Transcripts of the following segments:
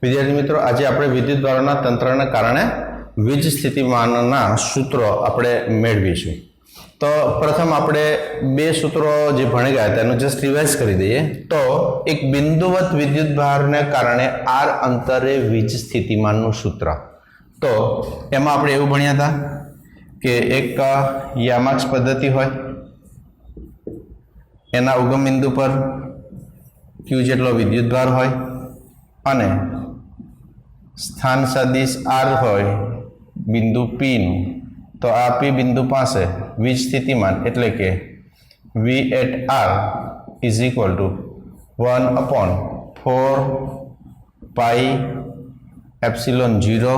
विद्यार्थी मित्रों, आज આપણે વિદ્યુતભારોના તંત્રના કારણે વીજ સ્થિતિમાનના સૂત્રો આપણે મેળવીશું। તો પ્રથમ આપણે બે સૂત્રો જે ભણી ગયા તેનું જસ્ટ રિવાઇઝ કરી દઈએ। તો એક બિંદુવત વિદ્યુતભારને કારણે r અંતરે વીજ સ્થિતિમાનનું સૂત્ર। તો એમાં આપણે એવું ભણ્યા હતા કે એક યામાક્ષ પદ્ધતિ હોય, એના ઉગમ બિંદુ પર q જેટલો વિદ્યુતભાર હોય અને स्थान सदिश r होय बिंदु p नु, तो आ p बिंदु पास वीज स्थितिमान एटले के v at r is equal to 1/4 pi epsilon 0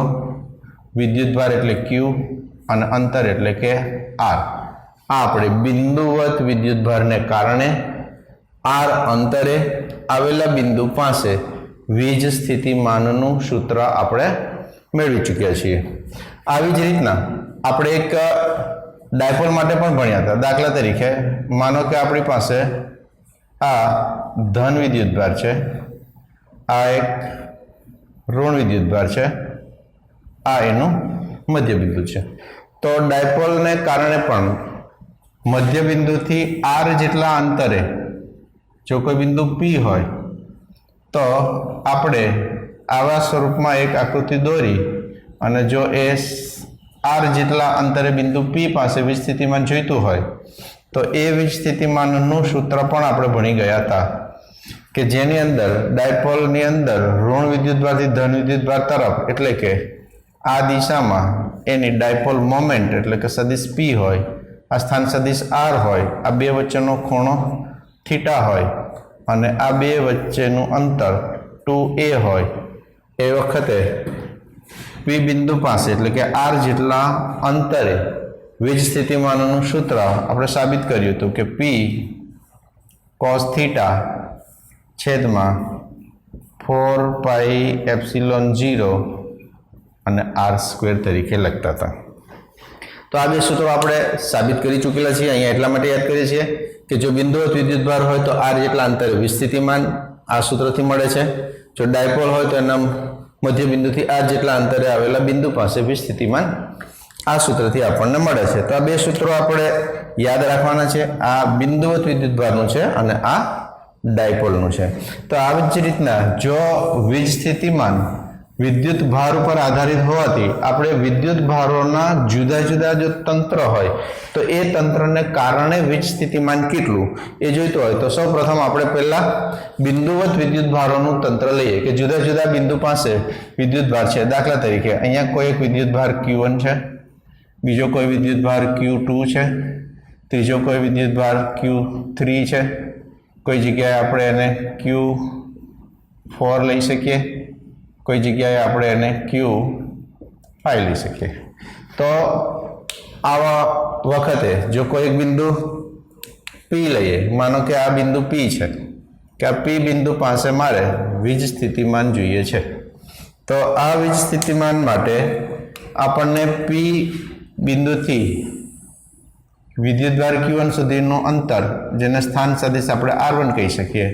विद्युतभार एटले q અને अंतर एटले के r। आपणे बिंदुवत विद्युतभार ने कारणे r अंतरे आवेला बिंदु पासे वीज स्थितिमानનું સૂત્ર આપણે મેળવી ચૂક્યા છીએ। આવી જ રીતના આપણે એક ડાયપોલ માટે પણ ભણ્યા હતા। દાખલા તરીકે માનો કે આપણી પાસે આ ધન વિદ્યુતભાર છે, આ એક ઋણ વિદ્યુતભાર છે, આ એનું મધ્ય બિંદુ છે। તો ડાયપોલને કારણે પણ મધ્ય બિંદુથી r જેટલા અંતરે જો કોઈ બિંદુ p હોય तो आपणे आवा स्वरूप में एक आकृति दोरी अने जो ए आर जेटला अंतरे बिंदु पी पास वीज स्थितिमान जोईतुं होय तो ए वीज स्थितिमाननुं सूत्र पण आपणे भणी गया था कि जेनी अंदर डायपोलनी अंदर ऋण विद्युतभारथी धन विद्युतभार तरफ एटले के आ दिशामां एनी डायपोल मोमेंट एटले के सदिश पी होय, आ स्थान सदिश आर होय, आ बे वच्चेनो खूणो थीटा होय અને આ બે વચ્ચેનું અંતર 2a હોય એ વખતે p બિંદુ પાસે એટલે કે r જેટલા અંતરે વીજ સ્થિતિમાનનું સૂત્ર આપણે સાબિત કર્યું હતું કે p cos θ છેદમાં 4 પાઈ એપ્સિલોન 0 અને r² તરીકે લખતા હતા। તો આ બે સૂત્રો આપણે સાબિત કરી ચૂકેલા છીએ। અહીંયા એટલા માટે યાદ કરીએ છીએ कि जो बिंदुवत विद्युतभार हो तो r जेटला अंतरे वीज स्थितिमान आ सूत्रथी मळे छे। जो डायपोल हो तो एना मध्य बिंदुथी r जेटला अंतरे आवेला बिंदु पासे वीज स्थितिमान आ सूत्रथी आपणने मळे छे। तो आ बे सूत्रो आपणे याद राखवाना छे। आ बिंदुवत विद्युतभारनुं छे अने आ डायपोलनुं छे। तो આવી જ રીતના जो वीज स्थितिमान विद्युत भार पर आधारित होवाथी आपणे विद्युत भारोना जुदा जुदा जो तंत्र होय तो ए तंत्र ने कारणे वीज स्थितिमान केटलुं ए जोईतुं होय तो सौ प्रथम आपणे पहेला बिंदुवत विद्युत भारोनुं तंत्र लईए कि जुदा जुदा बिंदु पासे विद्युत भार छे। दाखला तरीके अहींया कोई एक विद्युत भार Q1 छे, बीजो कोई विद्युत भार Q2 छे, त्रीजो कोई विद्युत भार Q3 छे, कोई जग्याए आपणे एने Q4 लई शकीए, कोई जगह आपणे एने Q5 लई सकीए। तो आवा वखते जो कोई एक बिंदु P लईए, मानो कि आ बिंदु P है कि आ P बिंदु पासे मारे वीज स्थितिमान जोईए छे। तो आ वीज स्थितिमान माटे आपणने P बिंदुथी विद्युतभार Q1 सुधीनुं अंतर जेने स्थान सदिश आपणे R1 कही शकीए,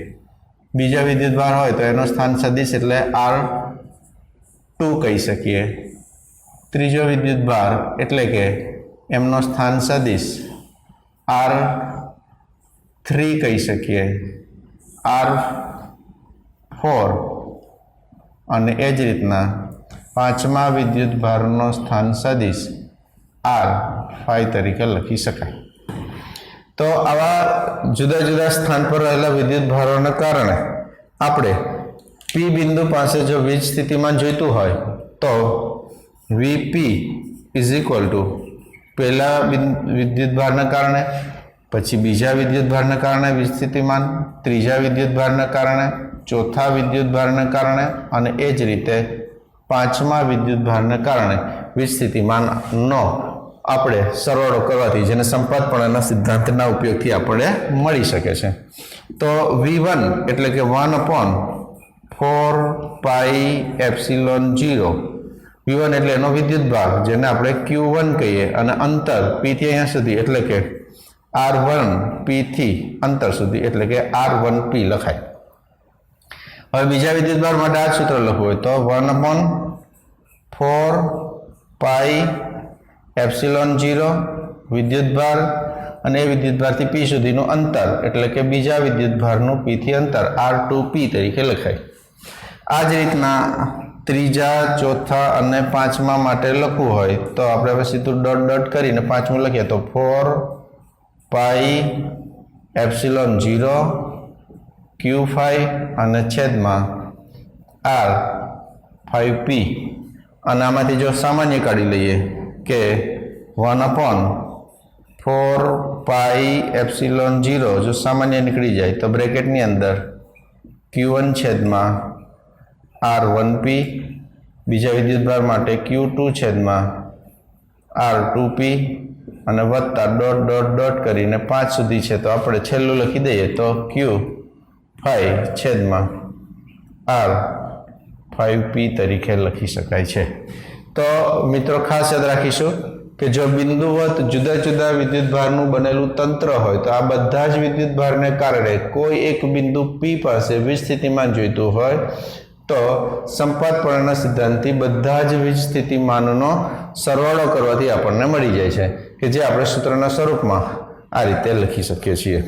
बीजा विद्युतभार होय तो एनो स्थान सदिश एटले R2 कही सकीए, त्रीजो विद्युतभार एटले के एमनो स्थान सदिश R3 कही सकीए, R4 अने ए ज रीतना पांचमा विद्युतभारनो स्थान सदिश R5 तरीके लखी शकाय। तो आवा जुदा जुदा स्थान पर रहेला विद्युतभारोना कारणे आपणे P बिंदु पासे जो वीज स्थितिमान जोईतुं होय तो Vp इज इक्वल टू पहला विद्युतभारना कारणे, पछी बीजा विद्युतभारना कारणे वीज स्थितिमान, त्रीजा विद्युतभारना कारणे, चौथा विद्युतभारना कारणे अने ए ज रीते पांचमा विद्युतभारना कारणे वीज स्थितिमाननो આપણે સરવાળો કરવાથી જેને સંપાતપણાના સિદ્ધાંતના ઉપયોગથી આપણે મળી શકે છે। તો V1 એટલે કે 1/4 પાઈ એપ્સિલોન 0 V1 એટલે એનો વિદ્યુતભાર જેને આપણે Q1 કહીએ અને અંતર P થી અહીંયા સુધી એટલે કે R1 P થી અંતર સુધી એટલે કે R1P લખાય। હવે બીજા વિદ્યુતભાર માટે આ સૂત્ર લખવું હોય તો 1/4 પાઈ એપ્સિલોન 0 વિદ્યુતભાર અને એ વિદ્યુતભારથી પી સુધીનું અંતર એટલે કે બીજા વિદ્યુતભારનું પી થી અંતર R2P તરીકે લખાય. આ જ રીતના ત્રીજા, ચોથા અને પાંચમા માટે લખવું હોય તો આપણે હવે સીધું ડોટ ડોટ કરીને પાંચમું લખીએ તો 4 પાઈ એપ્સિલોન 0 Q5 અને છેદમાં R5P અને આમાંથી જો સામાન્ય કાઢી લઈએ કે 1/4 પાઈ એપ્સિલોન 0 જો સામાન્ય નીકળી જાય તો બ્રેકેટની અંદર Q1 છેદમાં R1P બીજા વિદ્યુતભાર માટે Q2 છેદમાં R2P અને વત્તા ડોટ ડોટ ડોટ કરીને 5 સુધી છે તો આપણે છેલ્લું લખી દઈએ તો Q5 છેદમાં R5P તરીકે લખી શકાય છે. તો મિત્રો ખાસ યાદ રાખીશું કે જો બિંદુવત જુદા જુદા વિદ્યુતભારનું બનેલું તંત્ર હોય તો આ બધા જ વિદ્યુતભારને કારણે કોઈ એક બિંદુ P પાસે વીજ સ્થિતિમાન જોઈતું હોય તો સંપાતપર્ણના સિદ્ધાંતથી બધા જ વીજ સ્થિતિમાનનો સરવાળો કરવાથી આપણને મળી જાય છે કે જે આપણે સૂત્રના સ્વરૂપમાં આ રીતે લખી શકીએ છીએ.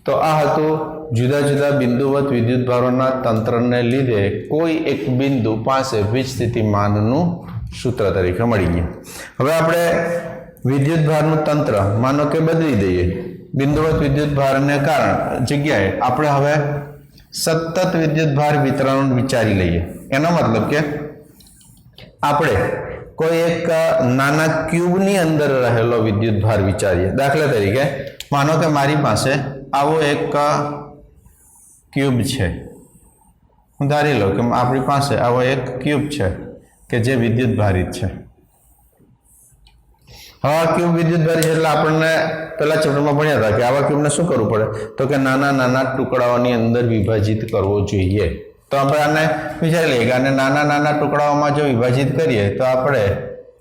તો આ હતું જુદા જુદા બિંદુવત વિદ્યુતભારોના તંત્રને લીધે કોઈ એક બિંદુ પાસે વીજ સ્થિતિમાનનું સૂત્ર તરીકે મળી ગયું. હવે આપણે વિદ્યુતભારનું તંત્ર માનો કે બદલી દઈએ. બિંદુવત વિદ્યુતભારને કારણ જગ્યાએ આપણે હવે સતત વિદ્યુતભાર વિતરણ વિચારી લઈએ. એનો મતલબ કે આપણે કોઈ એક નાના ક્યુબની અંદર રહેલો વિદ્યુતભાર વિચારીએ. દાખલા તરીકે માનો કે મારી પાસે આવો એક ક્યુબ છે. હું ધારી લઉં કે આપણી પાસે આવો એક ક્યુબ છે કે જે વિદ્યુત ભારિત છે. હવે આ ક્યુબ વિદ્યુત ભારિત છે એટલે આપણને પેલા ચેપ્ટરમાં ભણ્યા હતા કે આવા ક્યુબને શું કરવું પડે તો કે નાના નાના ટુકડાઓની અંદર વિભાજિત કરવો જોઈએ. તો આપણે આને વિચારી લઈએ કે આને નાના નાના ટુકડાઓમાં જો વિભાજિત કરીએ તો આપણે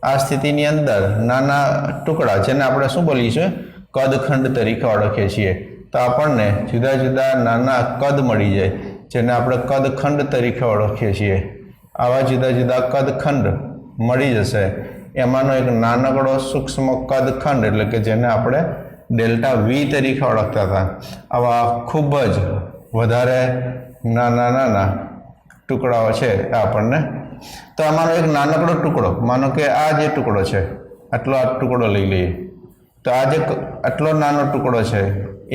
આ સ્થિતિની અંદર નાના ટુકડા જેને આપણે શું બોલીશું કદખંડ તરીકે ઓળખીએ છીએ તો આપણને જુદા જુદા નાના કદ મળી જાય જેને આપણે કદખંડ તરીકે ઓળખીએ છીએ. આવા જુદા જુદા કદખંડ મળી જશે. એમાંનો એક નાનકડો સૂક્ષ્મ કદખંડ એટલે કે જેને આપણે ડેલ્ટા વી તરીકે ઓળખતા હતા. આવા ખૂબ જ વધારે નાના નાના ટુકડાઓ છે આપણને. તો આમાંનો એક નાનકડો ટુકડો માનો કે આ જે ટુકડો છે આટલો આ ટુકડો લઈ લઈએ તો આ જે આટલો નાનો ટુકડો છે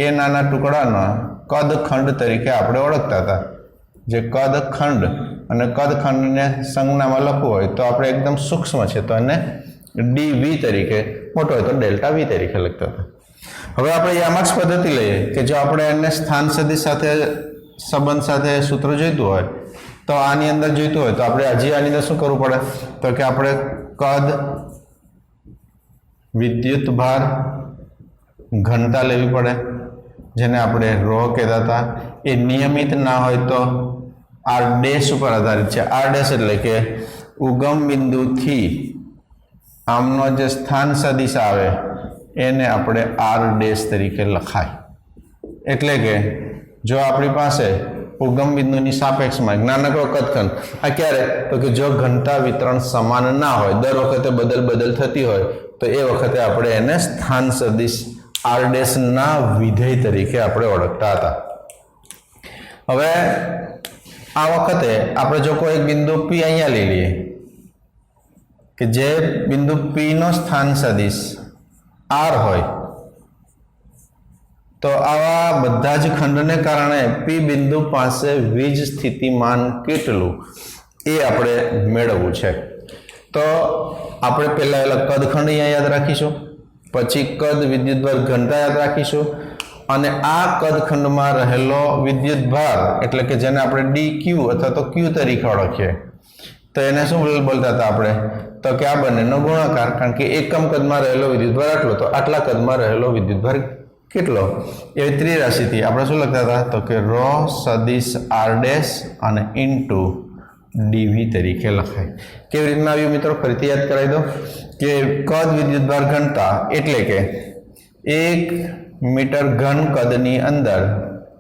એ નાના ટુકડાના કદખંડ તરીકે આપણે ઓળખતા હતા. જે કદખંડ અને કદખંડને સંજ્ઞામાં લખવું હોય તો આપણે એકદમ સૂક્ષ્મ છે તો એને DV તરીકે, મોટો હોય તો ડેલ્ટા વી તરીકે લખતા હતા. હવે આપણે યામાક્સ પદ્ધતિ લઈએ કે જો આપણે એને સ્થાન સદિશ સાથે સંબંધ સાથે સૂત્ર જોઈતું હોય તો આની અંદર જોઈતું હોય તો આપણે હજી આની અંદર શું કરવું પડે તો કે આપણે કદ વિદ્યુત ભાર ઘનતા લેવી પડે જેને આપણે રો કહેતા હતા. એ નિયમિત ના હોય તો R ડેશ ઉપર આધારિત છે. R ડેશ એટલે કે ઉગમ બિંદુથી આમનો જે સ્થાન સદિશ આવે એને આપણે R ડેશ તરીકે લખાય. એટલે કે જો આપણી પાસે ઉગમ બિંદુની સાપેક્ષમાં નાનકડો કદખંડ આ ક્યારે તો કે જો ઘનતા વિતરણ સમાન ના હોય દર વખતે બદલ થતી હોય તો એ વખતે આપણે એને સ્થાન સદિશ R ડેશ ના વિધેય તરીકે આપણે ઓળખતા હતા. હવે આ વખતે આપણે જો કોઈ બિંદુ P અહીંયા લઈ લઈએ કે જે બિંદુ P નો સ્થાન સદિશ R હોય તો આવા બધા જ ખંડને કારણે P બિંદુ પાસે વીજ સ્થિતિમાન કેટલું એ આપણે મેળવવું છે. તો આપણે પહેલા કદખંડ અહીંયા યાદ રાખીશું, પછી કદ વિદ્યુતભાર ઘનતા યાદ રાખીશું અને આ કદખંડમાં રહેલો વિદ્યુતભાર એટલે કે જેને આપણે DQ અથવા તો Q તરીકે ઓળખીએ તો એને શું બોલતા હતા આપણે તો કે આ બંનેનો ગુણાકાર, કારણ કે એકમ કદમાં રહેલો વિદ્યુતભાર આટલો તો આટલા કદમાં રહેલો વિદ્યુતભાર કેટલો એ ત્રિરાશિથી આપણે શું લખતા હતા તો કે રો સદિશ R ડેશ અને ઇન્ટુ DV તરીકે લખાય. કેવી રીતના આવ્યું મિત્રો ફરીથી યાદ કરાવી દો કે કદ વિદ્યુતભાર ઘનતા એટલે કે 1 મીટર ઘન કદની અંદર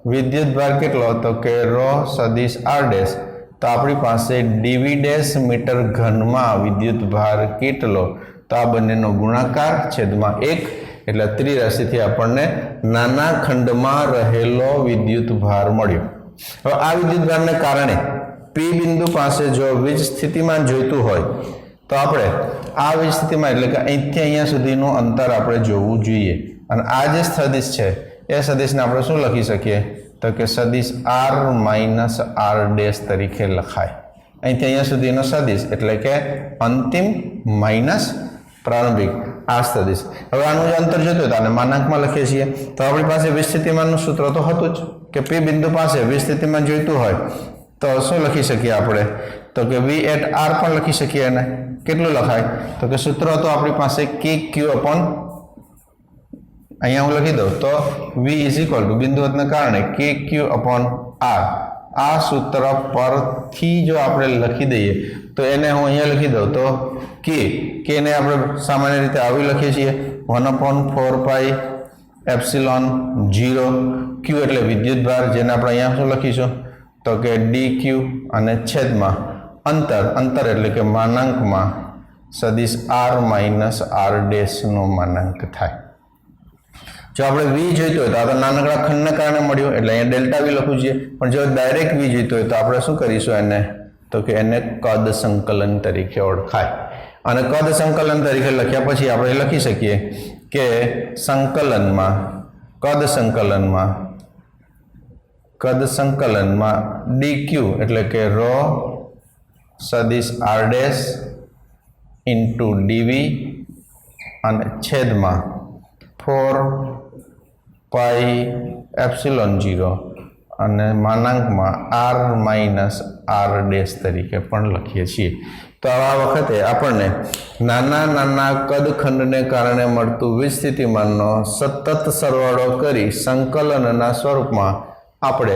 विद्युतभार केटलो तो के रो सदिश आर डैश तो अपनी पास डीवी डैश मीटर घन में विद्युतभार केटलो तो आ बंनेनो गुणाकार छेदमां 1 एटले त्रिराशि थी आपने नाना खंड में रहेलो विद्युतभार मळ्यो। हवे आ विद्युतभार ने कारणे पी बिंदु पास जो वीज स्थितिमान जोईतुं होय तो आपणे आ वीज स्थितिमान एटले के અહીંથી અહીંયા સુધીનું અંતર આપણે જોવું જોઈએ અને આ જે સદિશ છે એ સદિશને આપણે શું લખી શકીએ તો કે સદિશ r - r ડેશ તરીકે લખાય। અહીંથી અહીંયા સુધીનો સદિશ એટલે કે અંતિમ માઈનસ પ્રારંભિક આ સદિશ। હવે આનું જે અંતર જોઈતું હોય તો આને માનાંકમાં લખીએ છીએ તો આપણી પાસે વીજ સ્થિતિમાનનું સૂત્ર તો હતું જ કે પી બિંદુ પાસે વીજ સ્થિતિમાન જોઈતું હોય तो शू लखी सकीए आपणे तो कि वी एट आर पण लखी सकीए ने केटलुं लखाय तो कि सूत्र तो अपनी पास के क्यू अपॉन अहींया हूँ लखी दऊं तो वी इज इक्वल टू बिंदुवतने कारणे के क्यू अपॉन आर आ सूत्र परथी जो आपणे लखी दईए तो एने हूँ अहींया लखी दऊं तो के ने आपणे सामान्य रीते आवी लखीए छीए 1/4 पाई एप्सिलॉन 0 क्यू एटले विद्युतभार जेने आपणे अहींया शुं लखीशुं तो के डी क्यू अने छेद में अंतर एटले के मानांक में सदिश आर माइनस आर डैश नो मानांक थाय। जो आपणे वी जोईतो होय तो आ तो नानकड़ा खंडने कारणे मळ्यो एटले अहींया डेल्टा वी लखવું જોઈએ पण जो डायरेक्ट वी जोईतो होय तो आपणे शुं करीशुं एने तो के एने कद संकलन तरीके ओळखाय अने कद संकलन तरीके लख्या पछी आपणे लखी सकीए के संकलन में कद संकलन में डी क्यू एटले के रो सदिश आर डैश इंटू डीवी अने छेद में 4 पाई एप्सिलॉन 0 अने मानांक में आर माइनस आर डैश तरीके पण लखीए छीए। तो आ वखते आपणे नाना नाना कद खंड ने कारणे मळतुं वीज स्थितिमाननो सतत सरवाळो करी संकलनना स्वरूप में આપણે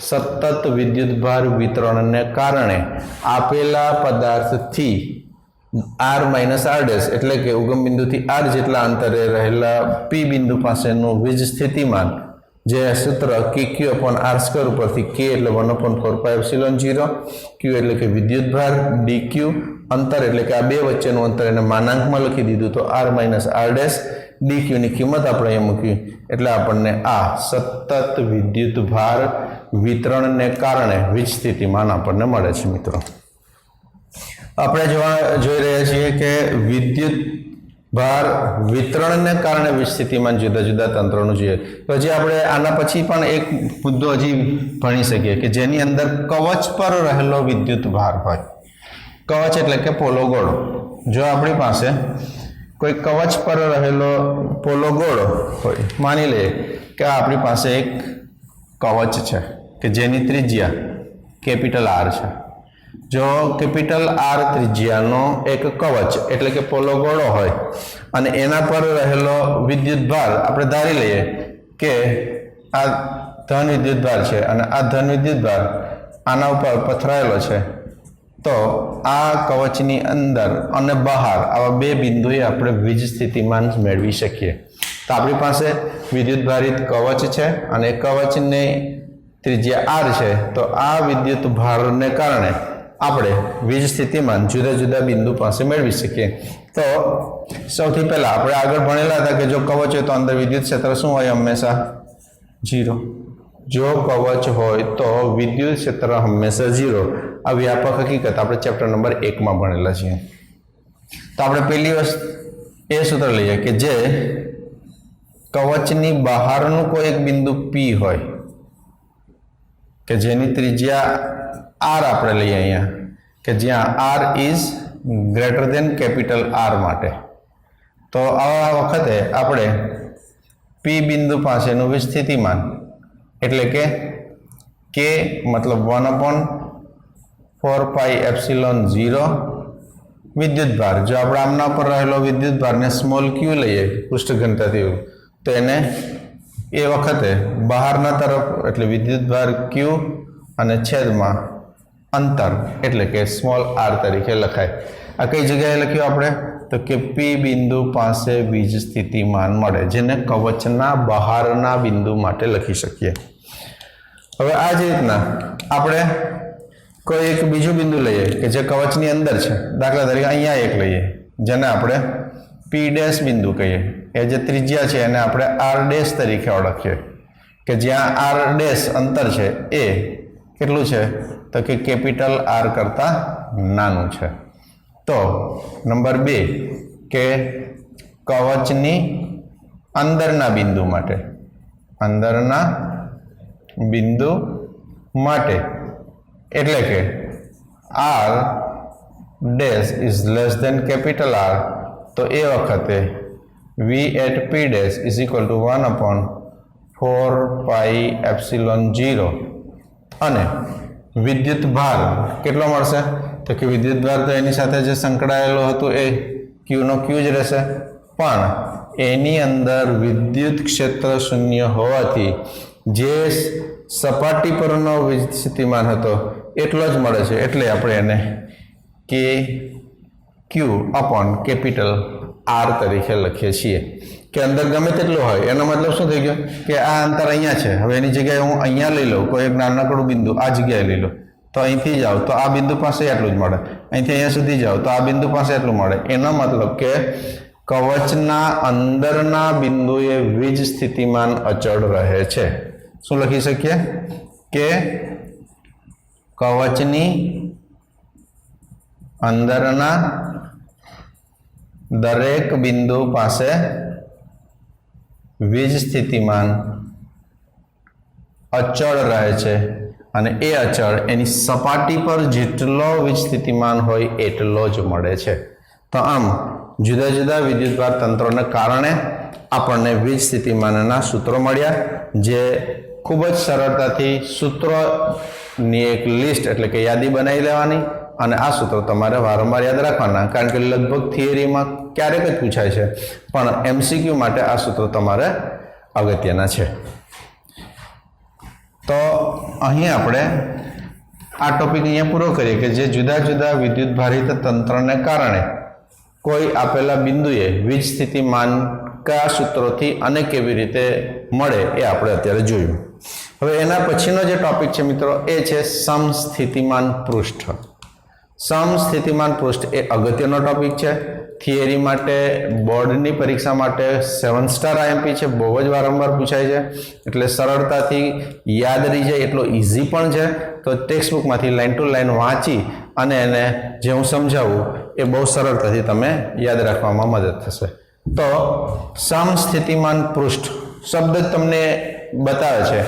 સતત વિદ્યુતભાર વિતરણને કારણે આપેલા પદાર્થથી આર માઇનસ આર ડેશ એટલે કે ઉગમ બિંદુથી આર જેટલા અંતરે રહેલા પી બિંદુ પાસેનું વીજ સ્થિતિમાન જે સૂત્ર કે ક્યુ અપોન આર સ્ક્વેર ઉપરથી કે એટલે 1/4 પાઈ એપ્સિલોન 0 ક્યુ એટલે કે વિદ્યુતભાર ડી ક્યુ અંતર એટલે કે આ બે વચ્ચેનું અંતર એને માનાંકમાં લખી દીધું તો R minus R dash D Q की किंमत આપણે અહીં મૂકી એટલે આપણને આ સતત વિદ્યુતભાર વિતરણને કારણે વીજ સ્થિતિમાન આપણને મળે છે। મિત્રો આપણે જોઈ રહ્યા છીએ કે વિદ્યુતભાર વિતરણને કારણે વીજ સ્થિતિમાન જુદા જુદા તંત્રોનું જોઈએ તો હજી આપણે આના પછી પણ એક મુદ્દો હજી ભણી શકીએ કે જેની અંદર કવચ પર રહેલો વિદ્યુતભાર હોય। કવચ એટલે કે પોલો ગોળો જો આપણી પાસે कोई कवच पर रहेलो पोलो गोळो होय मानी ले कि आपणी पासे एक कवच है कि जेनी त्रिज्या कैपिटल आर है। जो कैपिटल आर त्रिज्यानो एक कवच एटले के पोलो गोळो होय अने एना पर रहेलो विद्युतभार आपणे धारी लईए के आ धन विद्युतभार है अने आ धन विद्युतभार आना उपर पथरायेलो है तो आ कवचनी अंदर अने बहार आवा बे बिंदुए आपणे वीज स्थितिमान मेळवी शकीए। तो आपणी पासे विद्युतभारित कवच है अने कवचने त्रिज्या आर है तो आ विद्युतभारने कारणे आपणे वीज स्थितिमान जुदा जुदा बिंदु पासे मेळवी शकीए। तो सौथी पहेला आपणे आगळ भणेला हता के जो कवच होय तो अंदर विद्युत क्षेत्र शुं होय हमेशा 0। जो कवच होय तो विद्युत क्षेत्र हमेशा 0 आ व्यापक हकीकत आपणे चैप्टर नंबर 1 में भणेला छीए। तो आपणे पहली वस्तु ए सूत्र लईए कि जे कवचनी बहारनुं कोई एक बिंदु P होय के जेनी त्रिज्या R आपणे लईए अहींया के ज्यां R is greater than capital R माटे तो आ वखते आपणे P बिंदु पासेनुं विस्थितिमान एटले के मतलब 1/4 पाई एप्सिलॉन 0 विद्युतभार जो आपणे आमना पर रहेलो विद्युतभार ने स्मॉल क्यू लईए पृष्ठ घनता थी तो एने ए वखते बहारना तरफ एटले विद्युतभार क्यू अने छेद में अंतर एटले के स्मॉल आर तरीके लखाय। आ कई जगह लख्युं आपणे तो कि पी बिंदु पासे वीज स्थितिमान मळे जेने कवचना बहारना बिंदु माटे लखी शकीए। હવે આ જ રીતના આપણે કોઈ એક બીજું બિંદુ લઈએ કે જે કવચની અંદર છે. દાખલા તરીકે અહીંયા એક લઈએ જેને આપણે પી ડેશ બિંદુ કહીએ. એ જે ત્રિજ્યા છે એને આપણે આર ડેશ તરીકે ઓળખીએ કે જ્યાં આર ડેશ અંતર છે એ કેટલું છે તો કે કેપિટલ આર કરતાં નાનું છે. તો નંબર 2 કે કવચની અંદરના બિંદુ માટે એટલે કે R dash is less than capital R, તો એ વખતે V at P dash is equal to 1/4πε0 અને વિદ્યુત ભાર કેટલો મળશે તો કે વિદ્યુત ભાર તો એની સાથે જે સંકળાયેલો હતો એ ક્યુનો ક્યુ જ રહેશે, પણ એની અંદર વિદ્યુત ક્ષેત્ર શૂન્ય હોવાથી જે સપાટી પરનો વીજ સ્થિતિમાન હતો એટલો જ મળે છે. એટલે આપણે એને કે ક્યુ અપોન કેપિટલ આર તરીકે લખીએ છીએ કે અંદર ગમે તેટલું હોય. એનો મતલબ શું થઈ ગયો કે આ અંતર અહીંયા છે, હવે એની જગ્યાએ હું અહીંયા લઈ લઉં, કોઈ એક નાનકડું બિંદુ આ જગ્યાએ લઈ લઉં, તો અહીંથી જાઓ તો આ બિંદુ પાસે એટલું જ મળે, અહીંથી અહીંયા સુધી જાઓ તો આ બિંદુ પાસે એટલું મળે. એનો મતલબ કે કવચના અંદરના બિંદુએ વીજ સ્થિતિમાન અચળ રહે છે. શું લખી શકીએ કે કવચની અંદરના દરેક બિંદુ પાસે વીજ સ્થિતિમાન અચળ રહે છે અને એ અચળ એની સપાટી પર જેટલો વીજ સ્થિતિમાન હોય એટલો જ મળે છે. તો આમ જુદા જુદા વિદ્યુતભાર તંત્રોને કારણે આપણને વીજ સ્થિતિમાનના સૂત્રો મળ્યા, જે ખૂબ જ સરળતાથી સૂત્રોની એક લિસ્ટ એટલે કે યાદી બનાવી લેવાની અને આ સૂત્રો તમારે વારંવાર યાદ રાખવાના, કારણ કે લગભગ થિયરીમાં ક્યારેક જ પૂછાય છે, પણ MCQ માટે આ સૂત્રો તમારે અગત્યના છે. તો અહીં આપણે આ ટોપિક અહીંયા પૂરો કરીએ કે જે જુદા જુદા વિદ્યુતભારિત તંત્રને કારણે કોઈ આપેલા બિંદુએ વીજ સ્થિતિમાન કયા સૂત્રોથી અને કેવી રીતે મળે એ આપણે અત્યારે જોયું. હવે એના પછીનો જે ટોપિક છે મિત્રો એ છે સમસ્થિતિમાન પૃષ્ઠ. સમસ્થિતિમાન પૃષ્ઠ એ અગત્યનો ટોપિક છે. થિયરી માટે, બોર્ડની પરીક્ષા માટે 7 સ્ટાર IMP છે, બહુ જ વારંવાર પૂછાય છે, એટલે સરળતાથી યાદ રહી જાય એટલો ઇઝી પણ છે. તો ટેક્સ્ટબુકમાંથી લાઇન ટુ લાઇન વાંચી અને એને જે હું સમજાવું એ બહુ સરળતાથી તમે યાદ રાખવામાં મદદ થશે. તો સમસ્થિતિમાન પૃષ્ઠ શબ્દ જ તમને બતાવે છે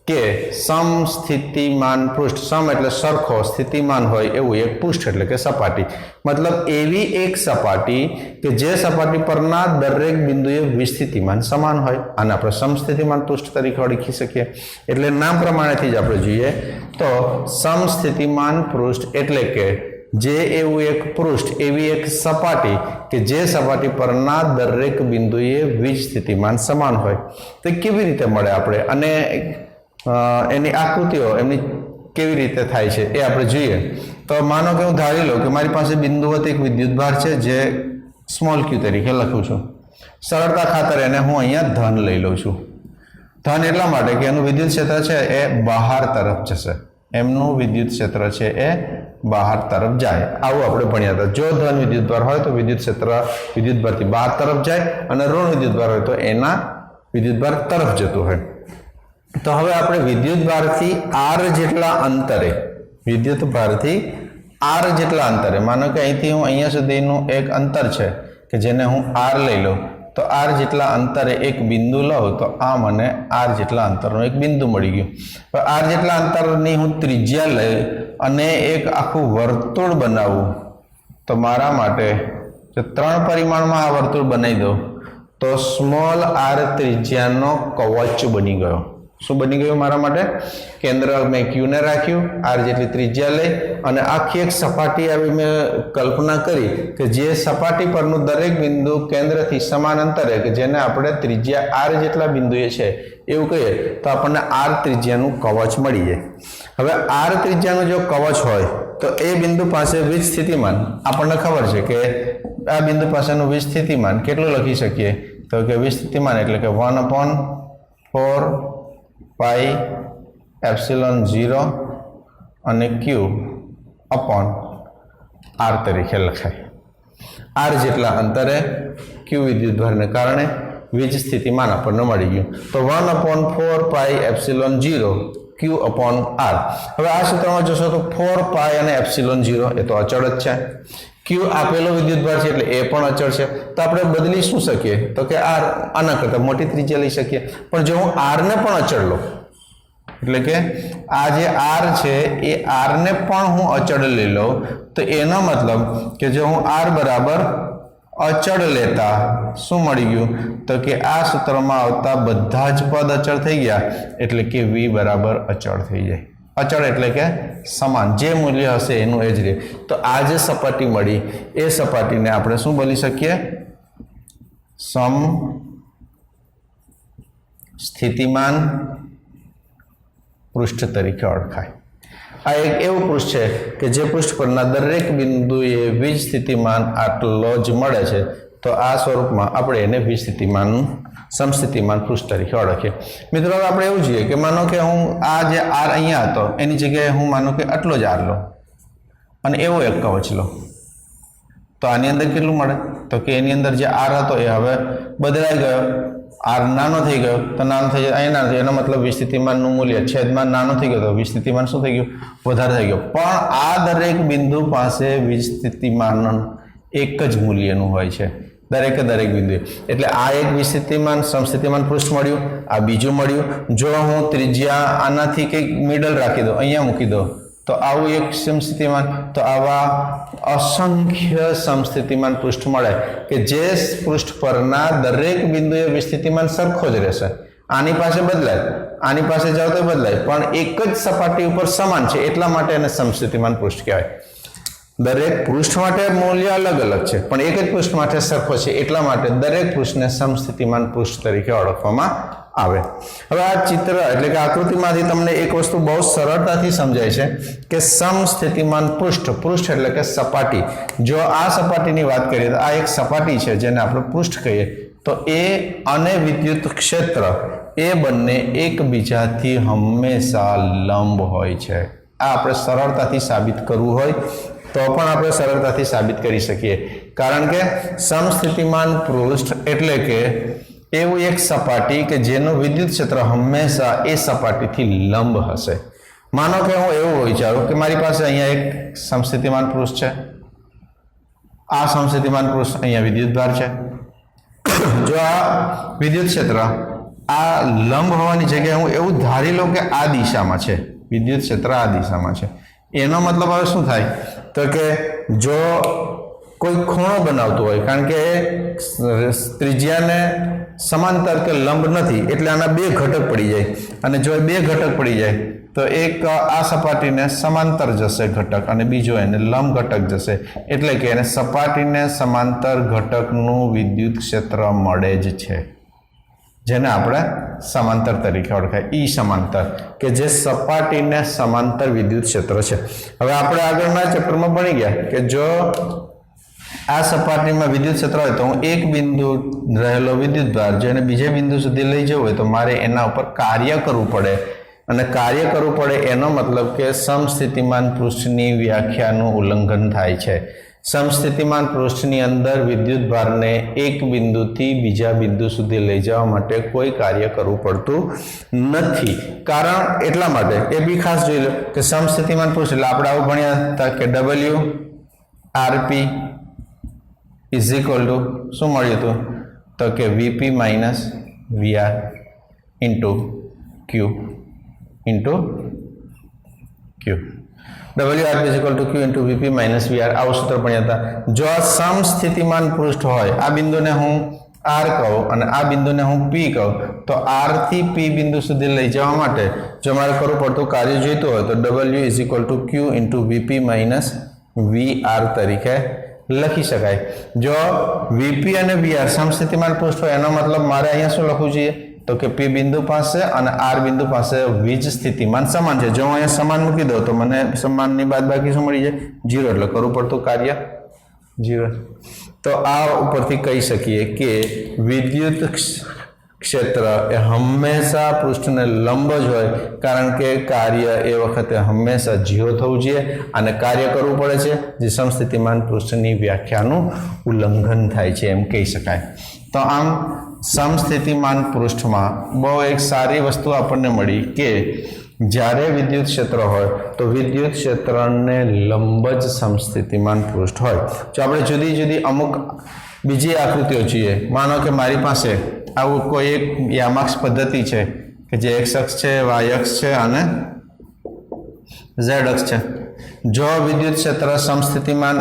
કે સમસ્થિતિમાન પૃષ્ઠ, સમ એટલે સરખો, સ્થિતિમાન હોય એવું એક પૃષ્ઠ એટલે કે સપાટી, મતલબ એવી એક સપાટી કે જે સપાટી પરના દરેક બિંદુએ વિસ્થિતિમાન સમાન હોય. આને આપણે સમસ્થિતિમાન પૃષ્ઠ તરીકે ઓળખી શકીએ. એટલે નામ પ્રમાણેથી જ આપણે જોઈએ તો સમસ્થિતિમાન પૃષ્ઠ એટલે કે જે એવું એક પૃષ્ઠ, એવી એક સપાટી કે જે સપાટી પરના દરેક બિંદુએ વીજ સ્થિતિમાન સમાન હોય. તો કેવી રીતે મળે આપણે અને એની આકૃતિઓ એમની કેવી રીતે થાય છે એ આપણે જોઈએ. તો માનો કે હું ધારી લઉં કે મારી પાસે બિંદુવત એક વિદ્યુતભાર છે જે સ્મોલ ક્યુ તરીકે લખું છું. સરળતા ખાતર એને હું અહીંયા ધન લઈ લઉં છું. ધન એટલા માટે કે એનું વિદ્યુત ક્ષેત્ર છે એ બહાર તરફ જશે, એમનું વિદ્યુત ક્ષેત્ર છે એ બહાર તરફ જાય. આવું આપણે ભણ્યા હતા. જો ધન વિદ્યુતભાર હોય તો વિદ્યુત ક્ષેત્ર વિદ્યુતભારથી બહાર તરફ જાય અને ઋણ વિદ્યુતભાર હોય તો એના વિદ્યુતભાર તરફ જતું હોય. તો હવે આપણે વિદ્યુતભારથી આર જેટલા અંતરે, માનો કે અહીંથી હું અહીંયા સુધીનું એક અંતર છે કે જેને હું આર લઈ લઉં, તો આર જેટલા અંતરે એક બિંદુ લઉં તો આ મને આર જેટલા અંતરનું એક બિંદુ મળી ગયું. તો આર જેટલા અંતરની હું ત્રિજ્યા લઈ અને એક આખું વર્તુળ બનાવું તો મારા માટે જો 3 પરિમાણમાં આ વર્તુળ બનાવી દઉં તો સ્મોલ આર ત્રિજ્યાનો કવચ બની ગયો. શું બની ગયું મારા માટે? કેન્દ્ર મેં ક્યુને રાખ્યું, આર જેટલી ત્રિજ્યા લઈ અને આખી એક સપાટી આવી મેં કલ્પના કરી કે જે સપાટી પરનું દરેક બિંદુ કેન્દ્રથી સમાન અંતરે કે જેને આપણે ત્રિજ્યા આર જેટલા બિંદુએ છે એવું કહીએ તો આપણને આર ત્રિજ્યાનું કવચ મળી જાય. હવે આર ત્રિજ્યાનું જો કવચ હોય તો એ બિંદુ પાસે વીજ સ્થિતિમાન આપણને ખબર છે કે આ બિંદુ પાસેનું વીજ સ્થિતિમાન કેટલું લખી શકીએ તો કે વીજ સ્થિતિમાન એટલે કે 1/4πε0 એપ્સિલોન 0 અને ક્યુ અપોન આર તરીકે લખાય. આર જેટલા અંતરે ક્યુ વિદ્યુતભારને કારણે વીજ સ્થિતિમાન આપણને મળી ગયું. તો 1/4πε0 ક્યુ અપોન આર. હવે આ સૂત્રમાં જોશો તો 4π અને એપ્સિલોન 0 એ તો અચળ જ છે. ક્યુ આપેલો વિદ્યુતભાર છે એટલે એ પણ અચળ છે. તો આપણે બદલી શું શકીએ? તો કે આર આના કરતાં મોટી ત્રિજ્યા લઈ શકીએ. પણ જો હું આરને પણ અચળ લઉં, એટલે કે આ જે આર છે એ આરને પણ હું અચળ લઈ લઉં, તો એનો મતલબ કે જો હું આર બરાબર અચળ લેતા શું મળી ગયું? તો કે આ સૂત્રમાં આવતા બધા જ પદ અચળ થઈ ગયા, એટલે કે વી બરાબર અચળ થઈ જાય. અચળ એટલે કે સમાન, જે મૂલ્ય હશે એનું એ જ રહે. તો આ જે સપાટી મળી એ સપાટીને આપણે શું બોલી શકીએ? સમસ્થિતિમાન પૃષ્ઠ તરીકે ઓળખાય. આ એક એવું પૃષ્ઠ છે કે જે પૃષ્ઠ પરના દરેક બિંદુએ વીજ સ્થિતિમાન આટલો જ મળે છે. તો આ સ્વરૂપમાં આપણે એને વીજ સ્થિતિમાન સમસ્થિતિમાન પૃષ્ઠ તરીકે ઓળખીએ. મિત્રો હવે આપણે એવું જોઈએ કે માનો કે હું આ જે આર અહીંયા હતો એની જગ્યાએ હું માનો કે આટલો જ આર લો અને એવો એક કવચ લો, તો આની અંદર કેટલું મળે? તો કે એની અંદર જે આર હતો એ હવે બદલાઈ ગયો, આર નાનો થઈ ગયો. તો નાનો થઈ જાય, અહીં નાનો થઈ, એનો મતલબ વિસ્થિતિમાનનું મૂલ્ય છેદમાં નાનો થઈ ગયો, તો વિસ્થિતિમાન શું થઈ ગયું? વધારે થઈ ગયો. પણ આ દરેક બિંદુ પાસે વિસ્થિતિમાન એક જ મૂલ્યનું હોય છે, દરેકે દરેક બિંદુએ. એટલે આ એક વિસ્થિતિમાન સમસ્થિતિમાન પૃષ્ઠ મળ્યું, આ બીજું મળ્યું. જો હું ત્રિજ્યા આનાથી કંઈક મિડલ રાખી દઉં, અહીંયા મૂકી દઉં, તો આવું એક સમસ્થિતિમાન. તો આવા અસંખ્ય સમસ્થિતિમાન પૃષ્ઠ મળે કે જે પૃષ્ઠ પરના દરેક બિંદુએ વિસ્થિતિમાન સરખો જ રહેશે. આની પાસે બદલાય, આની પાસે જાવ તો બદલાય, પણ એક જ સપાટી ઉપર સમાન છે, એટલા માટે એને સમસ્થિતિમાન પૃષ્ઠ કહેવાય. દરેક પૃષ્ઠ માટે મૂલ્ય અલગ અલગ છે, પણ એક જ પૃષ્ઠ માટે સરખો છે, એટલા માટે દરેક પૃષ્ઠને સમસ્થિતિમાન પૃષ્ઠ તરીકે ઓળખવામાં આવે. હવે આ ચિત્ર એટલે કે આકૃતિમાંથી તમને એક વસ્તુ બહુ સરળતાથી સમજાય છે કે સમસ્થિતિમાન પૃષ્ઠ એટલે કે સપાટી. જો આ સપાટીની વાત કરીએ તો આ એક સપાટી છે જેને આપણે પૃષ્ઠ કહીએ, તો એ અને વિદ્યુત ક્ષેત્ર એ બંને એકબીજાથી હંમેશા લંબ હોય છે. આ આપણે સરળતાથી સાબિત કરવું હોય તો પણ આપણે સરળતાથી સાબિત કરી શકીએ, કારણ કે સમસ્થિતિમાન પૃષ્ઠ એટલે કે એવું એક સપાટી કે જેનું વિદ્યુત ક્ષેત્ર હંમેશા એ સપાટીથી લંબ હશે. માનો કે હું એવું વિચારું કે મારી પાસે અહીંયા એક સમસ્થિતિમાન પૃષ્ઠ છે, આ સમસ્થિતિમાન પૃષ્ઠ અહીંયા વિદ્યુતભાર છે. જો આ વિદ્યુત ક્ષેત્ર આ લંબ હોવાની જગ્યાએ હું એવું ધારી લઉં કે આ દિશામાં છે, વિદ્યુત ક્ષેત્ર આ દિશામાં છે, એનો મતલબ હવે શું થાય? તો કે જો કોઈ ખૂણો બનાવતું હોય, કારણ કે ત્રિજ્યાને સમાંતર કે લંબ નથી, એટલે આના બે ઘટક પડી જાય, અને જો બે ઘટક પડી જાય તો એક આ સપાટીને સમાંતર જશે ઘટક અને બીજો એને લંબ ઘટક જશે, એટલે કે એને સપાટીને સમાંતર ઘટકનું વિદ્યુત ક્ષેત્ર મળે જ છે, જેને આપણે સમાંતર તરીકે ઓળખાય. ઈ સમાંતર કે જે સપાટીને સમાંતર વિદ્યુત ક્ષેત્ર છે. હવે આપણે આગળના ચેપ્ટરમાં ભણી ગયા કે જો આ સપાટીમાં વિદ્યુત ક્ષેત્ર હોય તો હું એક બિંદુ રહેલો વિદ્યુતભાર જેને બીજે બિંદુ સુધી લઈ જવું હોય તો મારે એના ઉપર કાર્ય કરવું પડે, અને કાર્ય કરવું પડે એનો મતલબ કે સમસ્થિતિમાન પૃષ્ઠની વ્યાખ્યાનું ઉલ્લંઘન થાય છે. સમસ્થિતિમાન પૃષ્ઠની અંદર વિદ્યુતભારને એક બિંદુથી બીજા બિંદુ સુધી લઈ જવા માટે કોઈ કાર્ય કરવું પડતું નથી. કારણ એટલા માટે એ બી ખાસ જોઈ લો કે સમસ્થિતિમાન પૃષ્ઠ એટલે આપણે આવું ભણ્યા હતા કે W RP is equal two શું મળ્યું હતું? તો કે VP minus VR into Q WRP is equal to Q into VP minus VR. આવું સૂત્ર ભણ્યા હતા. જો આ સમસ્થિતિમાન પૃષ્ઠ હોય, આ બિંદુને હું R કહું અને આ બિંદુને હું P કહું, તો R થી P બિંદુ સુધી લઈ જવા માટે જો મારે કરવું પડતું કાર્ય જોઈતું હોય તો W is equal to Q into VP minus VR તરીકે લખી શકાય. જો VP અને VR સમસ્થિતિમાન પૃષ્ઠ હોય એનો મતલબ મારે અહીંયા શું લખવું જોઈએ? તો કે P બિંદુ પાસે અને R બિંદુ પાસે વીજ સ્થિતિમાન સમાન છે. જો હું અહીંયા સમાન મૂકી દઉં તો મને સમાનની બાદબાકી શું મળી જાય? 0. એટલે કરવું પડતું કાર્ય 0. તો આ ઉપરથી કહી શકીએ કે વિદ્યુત ક્ષેત્ર એ હંમેશા પૃષ્ઠને લંબ જ હોય, કારણ કે કાર્ય એ વખતે હંમેશા 0 થવું જોઈએ અને કાર્ય કરવું પડે છે, જે સમસ્થિતિમાન પૃષ્ઠની વ્યાખ્યાનું ઉલ્લંઘન થાય છે એમ કહી શકાય. તો આમ સમસ્થિતિમાન પૃષ્ઠમાં બહુ એક સારી વસ્તુ આપણને મળી કે જ્યારે વિદ્યુત ક્ષેત્ર હોય તો વિદ્યુત ક્ષેત્રને લંબ જ સમસ્થિતિમાન પૃષ્ઠ હોય. જો આપણે જુદી જુદી અમુક બીજી આકૃતિઓ જોઈએ, માનો કે મારી પાસે આવું કોઈ એક યામાક્ષ પદ્ધતિ છે કે જે x અક્ષ છે, y અક્ષ છે અને z અક્ષ છે. જો વિદ્યુત ક્ષેત્ર સમસ્થિતિમાન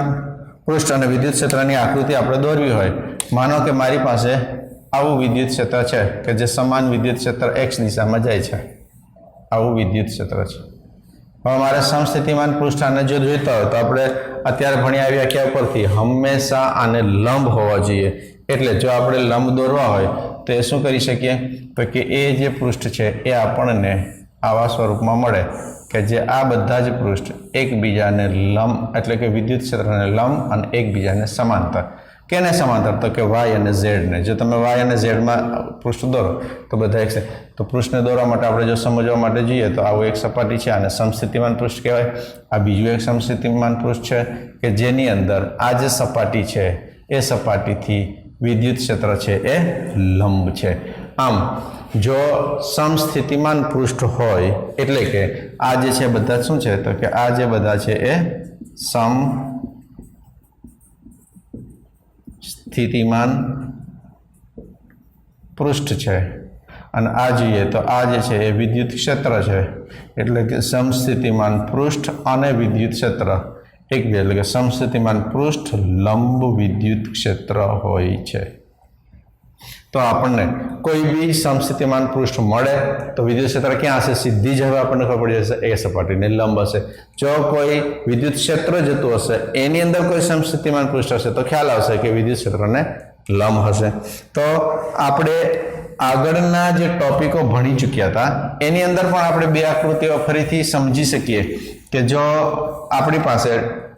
પૃષ્ઠ અને વિદ્યુત ક્ષેત્રની આકૃતિ આપણે દોરવી હોય, માનો કે મારી પાસે આવું વિદ્યુત ક્ષેત્ર છે કે જે સમાન વિદ્યુત ક્ષેત્ર x દિશામાં જાય છે, આવું વિદ્યુત ક્ષેત્ર છે. હવે મારે સમસ્થિતિમાન પૃષ્ઠ આને જો જોઈતા હોય તો આપણે અત્યારે ભણ્યા વ્યાખ્યા પરથી હંમેશા આને લંબ હોવા જોઈએ. એટલે જો આપણે લંબ દોરવા હોય તો એ શું કરી શકીએ, તો કે એ જે પૃષ્ઠ છે એ આપણને આવા સ્વરૂપમાં મળે કે જે આ બધા જ પૃષ્ઠ એકબીજાને લંબ, એટલે કે વિદ્યુત ક્ષેત્રને લંબ અને એકબીજાને સમાંતર. કેને સમાંતર, તો કે y અને z ને. જો તમે y અને z માં પૃષ્ઠ દોરો તો બધા એક છે. તો પૃષ્ઠને દોરવા માટે આપણે જો સમજવા માટે જોઈએ તો આવું એક સપાટી છે, આને સમસ્થિતિમાન પૃષ્ઠ કહેવાય. આ બીજું એક સમસ્થિતિમાન પૃષ્ઠ છે કે જેની અંદર આ જે સપાટી છે એ સપાટીથી વિદ્યુત ક્ષેત્ર છે એ લંબ છે. આમ જો સમસ્થિતિમાન પૃષ્ઠ હોય એટલે કે આ જે છે બધા શું છે, તો કે આ જે બધા છે એ સમસ્થિતિમાન પૃષ્ઠ છે અને આ જોઈએ તો આ જે છે એ વિદ્યુત ક્ષેત્ર છે. એટલે કે સમસ્થિતિમાન પૃષ્ઠ અને વિદ્યુત ક્ષેત્ર એકબીજા, એટલે કે સમસ્થિતિમાન પૃષ્ઠ લંબ વિદ્યુત ક્ષેત્ર હોય છે. તો આપણને કોઈ બી સમસ્થિતિમાન પૃષ્ઠ મળે તો વિદ્યુત ક્ષેત્ર ક્યાં હશે, સીધી જ હવે આપણને ખબર પડી જશે એ સપાટીને લંબ હશે. જો કોઈ વિદ્યુત ક્ષેત્ર જતું હશે એની અંદર કોઈ સમસ્થિતિમાન પૃષ્ઠ હશે તો ખ્યાલ આવશે કે વિદ્યુત ક્ષેત્રને લંબ હશે. તો આપણે આગળના જે ટોપિકો ભણી ચૂક્યા હતા એની અંદર પણ આપણે બે આકૃતિઓ ફરીથી સમજી શકીએ કે જો આપણી પાસે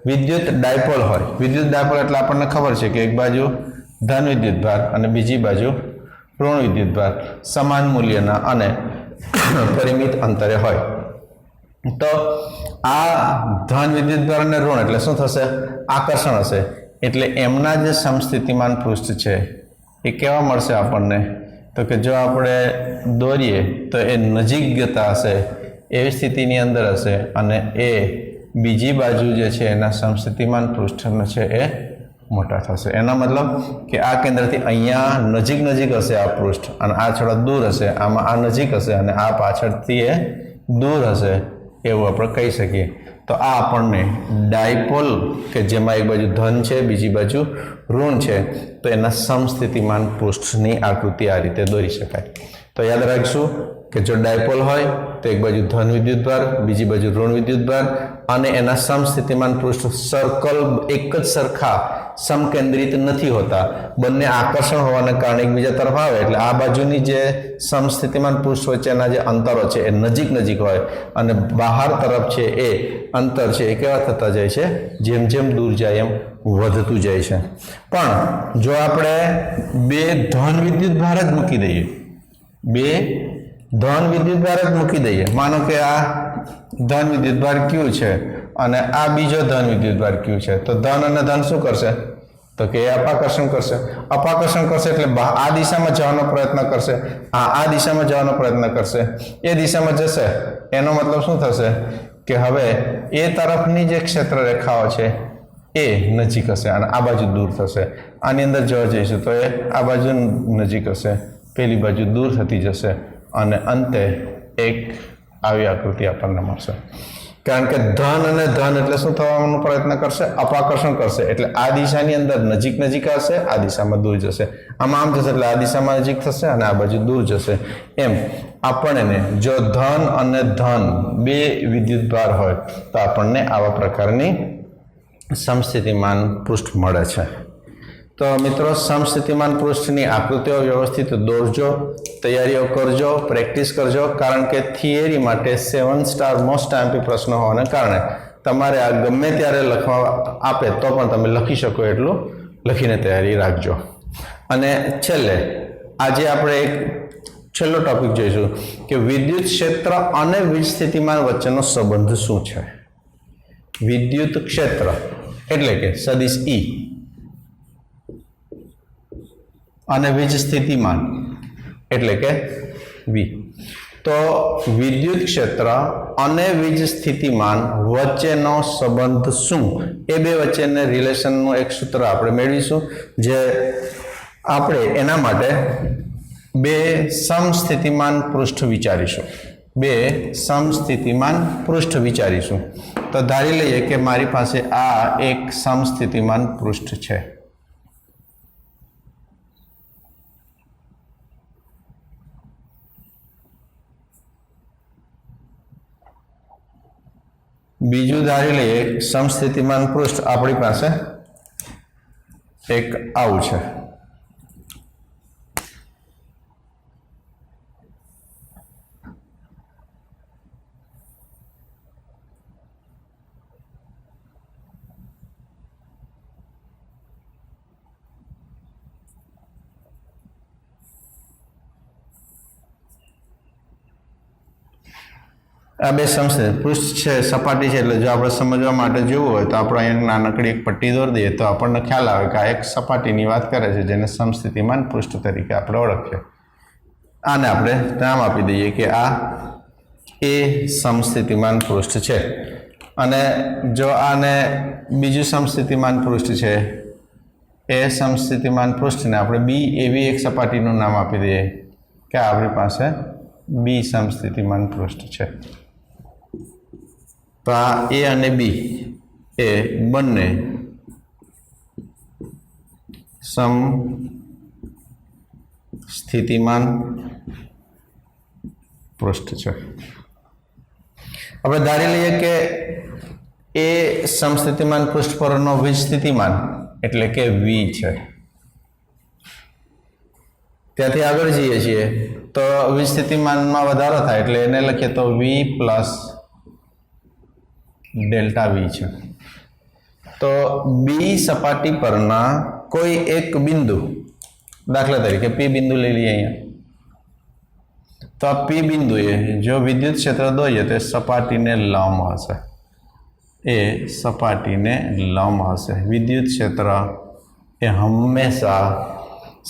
વિદ્યુત ડાયપોલ હોય, વિદ્યુત ડાયપોલ એટલે આપણને ખબર છે કે એક બાજુ ધન વિદ્યુત ભાર અને બીજી બાજુ ઋણ વિદ્યુત ભાર સમાન મૂલ્યના અને પરિમિત અંતરે હોય. તો આ ધન વિદ્યુત ભાર અને ઋણ એટલે શું થશે, આકર્ષણ હશે. એટલે એમના જે સમસ્થિતિમાન પૃષ્ઠ છે એ કેવા મળશે આપણને, તો કે જો આપણે દોરીએ તો એ નજીકતા હશે એવી સ્થિતિની અંદર હશે અને એ બીજી બાજુ જે છે એના સમસ્થિતિમાન પૃષ્ઠ છે એ મોટા થશે. એનો મતલબ કે આ કેન્દ્રથી અહીંયા નજીક હશે આ પૃષ્ઠ અને આ થોડા દૂર હશે, આમાં આ નજીક હશે અને આ પાછળથી એ દૂર હશે, એવું આપણે કહી શકીએ. તો આ આપણને ડાયપોલ કે જેમાં એક બાજુ ધન છે બીજી બાજુ ઋણ છે તો એના સમસ્થિતિમાન પૃષ્ઠની આકૃતિ આ રીતે દોરી શકાય. તો યાદ રાખશું કે જો ડાયપોલ હોય તો એક બાજુ ધન વિદ્યુત ભાર, બીજી બાજુ ઋણ વિદ્યુત ભાર અને એના સમસ્થિતિમાન પૃષ્ઠ સર્કલ એક જ સરખા સમકેન્દ્રિત નથી હોતા, બંને આકર્ષણ હોવાને કારણે એકબીજા તરફ આવે. એટલે આ બાજુની જે સમસ્થિતિમાન પૃષ્ઠ વચ્ચેના જે અંતરો છે એ નજીક હોય અને બહાર તરફ છે એ અંતર છે એ કેવા થતા જાય છે, જેમ જેમ દૂર જાય એમ વધતું જાય છે. પણ જો આપણે બે ધન વિદ્યુત ભાર જ મૂકી દઈએ, બે ધન વિદ્યુત ભાર જ મૂકી દઈએ, માનો કે આ ધન વિદ્યુત ભાર Q છે અને આ બીજો ધન વિદ્યુત ભાર Q છે, તો ધન અને ધન શું કરશે, તો કે એ અપાકર્ષણ કરશે. અપાકર્ષણ કરશે એટલે આ દિશામાં જવાનો પ્રયત્ન કરશે, આ દિશામાં જવાનો પ્રયત્ન કરશે, એ દિશામાં જશે. એનો મતલબ શું થશે કે હવે એ તરફની જે ક્ષેત્ર રેખાઓ છે એ નજીક હશે અને આ બાજુ દૂર થશે. આની અંદર જોવા જઈશું તો એ આ બાજુ નજીક હશે, પેલી બાજુ દૂર થતી જશે અને અંતે એક આવી આકૃતિ આપણને મળશે. કારણ કે ધન અને ધન એટલે શું થવાનો પ્રયત્ન કરશે, અપાકર્ષણ કરશે. એટલે આ દિશાની અંદર નજીક હશે, આ દિશામાં દૂર જશે. આમાં આમ થશે એટલે આ દિશામાં નજીક થશે અને આ બાજુ દૂર જશે. એમ આપણને જો ધન અને ધન બે વિદ્યુત ભાર હોય તો આપણને આવા પ્રકારની સમસ્થિતિમાન પૃષ્ઠ મળે છે. તો મિત્રો સમસ્થિતિમાન પૃષ્ઠની આકૃતિઓ વ્યવસ્થિત દોરજો, તૈયારીઓ કરજો, પ્રેક્ટિસ કરજો. કારણ કે થિયરી માટે 7 સ્ટાર મોસ્ટ આઈએમપી પ્રશ્નો હોવાને કારણે તમારે આ ગમે ત્યારે લખવા આપે તો પણ તમે લખી શકો એટલું લખીને તૈયારી રાખજો. અને છેલ્લે આજે આપણે એક છેલ્લો ટોપિક જોઈશું કે વિદ્યુત ક્ષેત્ર અને વીજ સ્થિતિમાન વચ્ચેનો સંબંધ શું છે. વિદ્યુત ક્ષેત્ર એટલે કે સદિશ E અને વીજ સ્થિતિમાન એટલે કે V. તો વિદ્યુત ક્ષેત્ર અને વીજ સ્થિતિમાન વચ્ચેનો સંબંધ શું, એ બે વચ્ચેના રિલેશનનું એક સૂત્ર આપણે મેળવીશું, જે આપણે એના માટે બે સમસ્થિતિમાન પૃષ્ઠ વિચારીશું. તો ધારી લઈએ કે મારી પાસે આ એક સમસ્થિતિમાન પૃષ્ઠ છે. બીજું ધારી લઈએ સમસ્થિતિમાન પૃષ્ઠ આપણી પાસે એક આવું છે. આ બે સમસ્થિતિ પૃષ્ઠ છે, સપાટી છે, એટલે જો આપણે સમજવા માટે જોવું હોય તો આપણે અહીંયા નાનકડી એક પટ્ટી દોરી દઈએ તો આપણને ખ્યાલ આવે કે આ એક સપાટીની વાત કરે છે, જેને સમસ્થિતિમાન પૃષ્ઠ તરીકે આપણે ઓળખીએ. આને આપણે નામ આપી દઈએ કે આ એ સમસ્થિતિમાન પૃષ્ઠ છે. અને જો આને બીજું સમસ્થિતિમાન પૃષ્ઠ છે, એ સમસ્થિતિમાન પૃષ્ઠને આપણે બી એવી એક સપાટીનું નામ આપી દઈએ કે આપણી પાસે બી સમસ્થિતિમાન પૃષ્ઠ છે. તો આ એ અને બી એ બંને સમસ્થિતિમાન પૃષ્ઠ છે. આપણે ધારી લઈએ કે એ સમસ્થિતિમાન પૃષ્ઠ પરનો વીજ સ્થિતિમાન એટલે કે વી છે. ત્યાંથી આગળ જઈએ છીએ તો વીજ સ્થિતિમાનમાં વધારો થાય એટલે એને લખીએ તો વી પ્લસ ડેલ્ટા વી છે. તો બી સપાટી પરના કોઈ એક બિંદુ, દાખલા તરીકે પી બિંદુ લઈ લઈએ અહીંયા. તો આ પી બિંદુએ જો વિદ્યુત ક્ષેત્ર દોરીએ તો સપાટીને લંબ હશે. એ સપાટીને લંબ હશે. વિદ્યુત ક્ષેત્ર એ હંમેશા